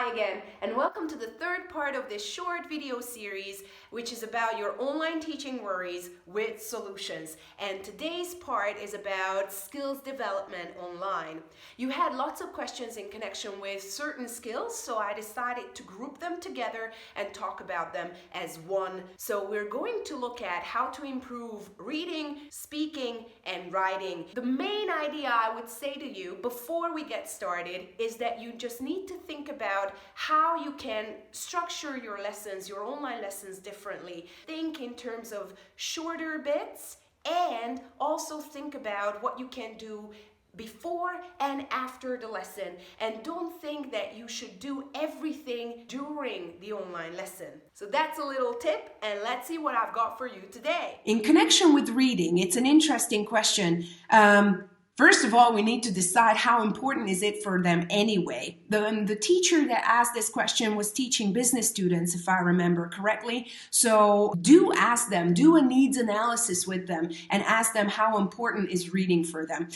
Hi again, and welcome to the third part of this short video series, which is about your online teaching worries with solutions. And today's part is about skills development online. You had lots of questions in connection with certain skills, so I decided to group them together and talk about them as one. So we're going to look at how to improve reading, speaking, and writing. The main idea I would say to you before we get started is that you just need to think about how you can structure your lessons, your online lessons differently. Think in terms of shorter bits and also think about what you can do before and after the lesson, and don't think that you should do everything during the online lesson. So that's a little tip, and let's see what I've got for you today. In connection with reading, it's an interesting question. First of all, we need to decide how important is it for them anyway. The teacher that asked this question was teaching business students, if I remember correctly. So do ask them, do a needs analysis with them and ask them how important is reading for them.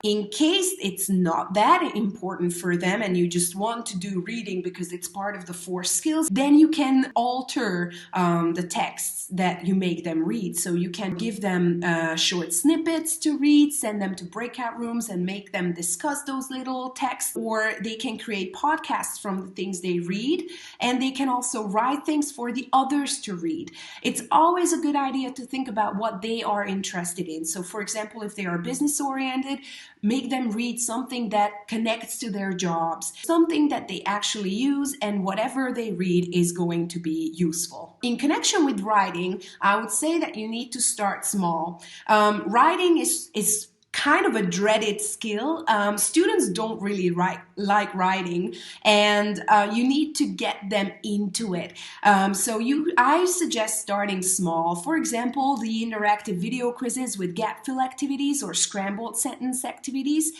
In case it's not that important for them and you just want to do reading because it's part of the 4 skills, then you can alter the texts that you make them read. So you can give them short snippets to read, send them to breakout rooms and make them discuss those little texts, or they can create podcasts from the things they read, and they can also write things for the others to read. It's always a good idea to think about what they are interested in. So for example, if they are business oriented, make them read something that connects to their jobs, something that they actually use, and whatever they read is going to be useful. In connection with writing, I would say that you need to start small. Writing is kind of a dreaded skill. Students don't really like writing, and you need to get them into it. I suggest starting small. For example, the interactive video quizzes with gap fill activities or scrambled sentence activities,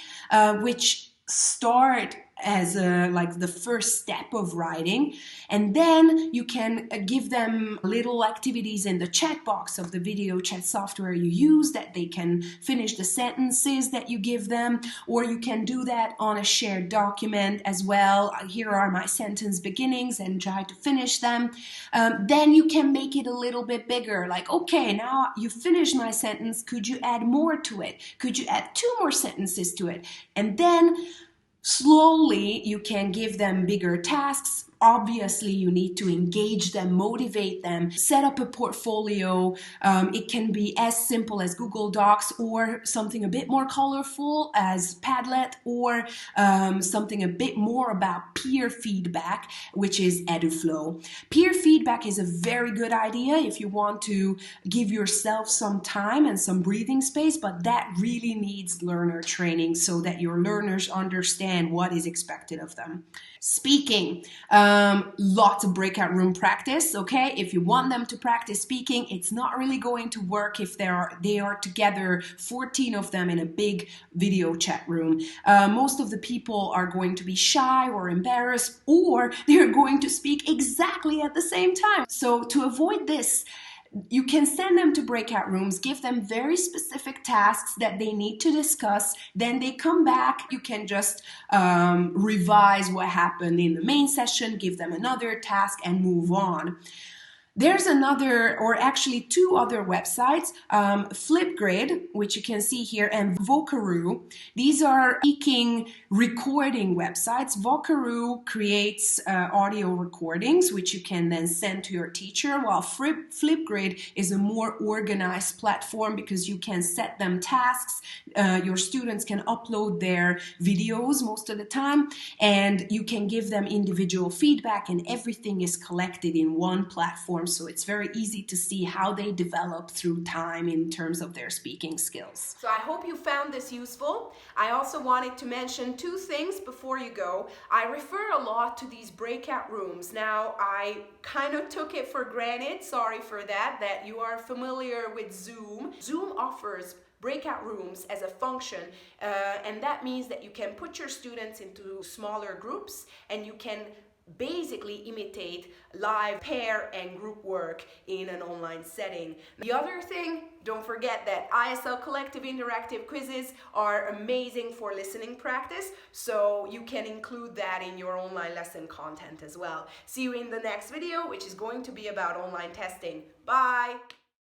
which start as like the first step of writing, and then you can give them little activities in the chat box of the video chat software you use that they can finish the sentences that you give them, or you can do that on a shared document as well. Here are my sentence beginnings, and try to finish them. Then you can make it a little bit bigger, like, okay, now you finished my sentence, could you add more to it? Could you add 2 more sentences to it? And then slowly, you can give them bigger tasks. Obviously, you need to engage them, motivate them, set up a portfolio. It can be as simple as Google Docs, or something a bit more colorful as Padlet, or something a bit more about peer feedback, which is EduFlow. Peer feedback is a very good idea if you want to give yourself some time and some breathing space, but that really needs learner training so that your learners understand what is expected of them. Speaking, lots of breakout room practice, okay? If you want them to practice speaking, it's not really going to work if they are together, 14 of them in a big video chat room. Most of the people are going to be shy or embarrassed, or they're going to speak exactly at the same time. So to avoid this, you can send them to breakout rooms, give them very specific tasks that they need to discuss. Then they come back. You can just revise what happened in the main session, give them another task, and move on. There's another, or actually 2 other websites, Flipgrid, which you can see here, and Vocaroo. These are speaking recording websites. Vocaroo creates audio recordings, which you can then send to your teacher, while Flipgrid is a more organized platform because you can set them tasks. Your students can upload their videos most of the time, and you can give them individual feedback, and everything is collected in one platform. So it's very easy to see how they develop through time in terms of their speaking skills. So I hope you found this useful. I also wanted to mention 2 things before you go. I refer a lot to these breakout rooms. Now, I kind of took it for granted, sorry for that you are familiar with Zoom. Zoom offers breakout rooms as a function, and that means that you can put your students into smaller groups, and you can basically imitate live pair and group work in an online setting. The other thing, don't forget that ISL Collective interactive quizzes are amazing for listening practice, so you can include that in your online lesson content as well. See you in the next video, which is going to be about online testing. Bye!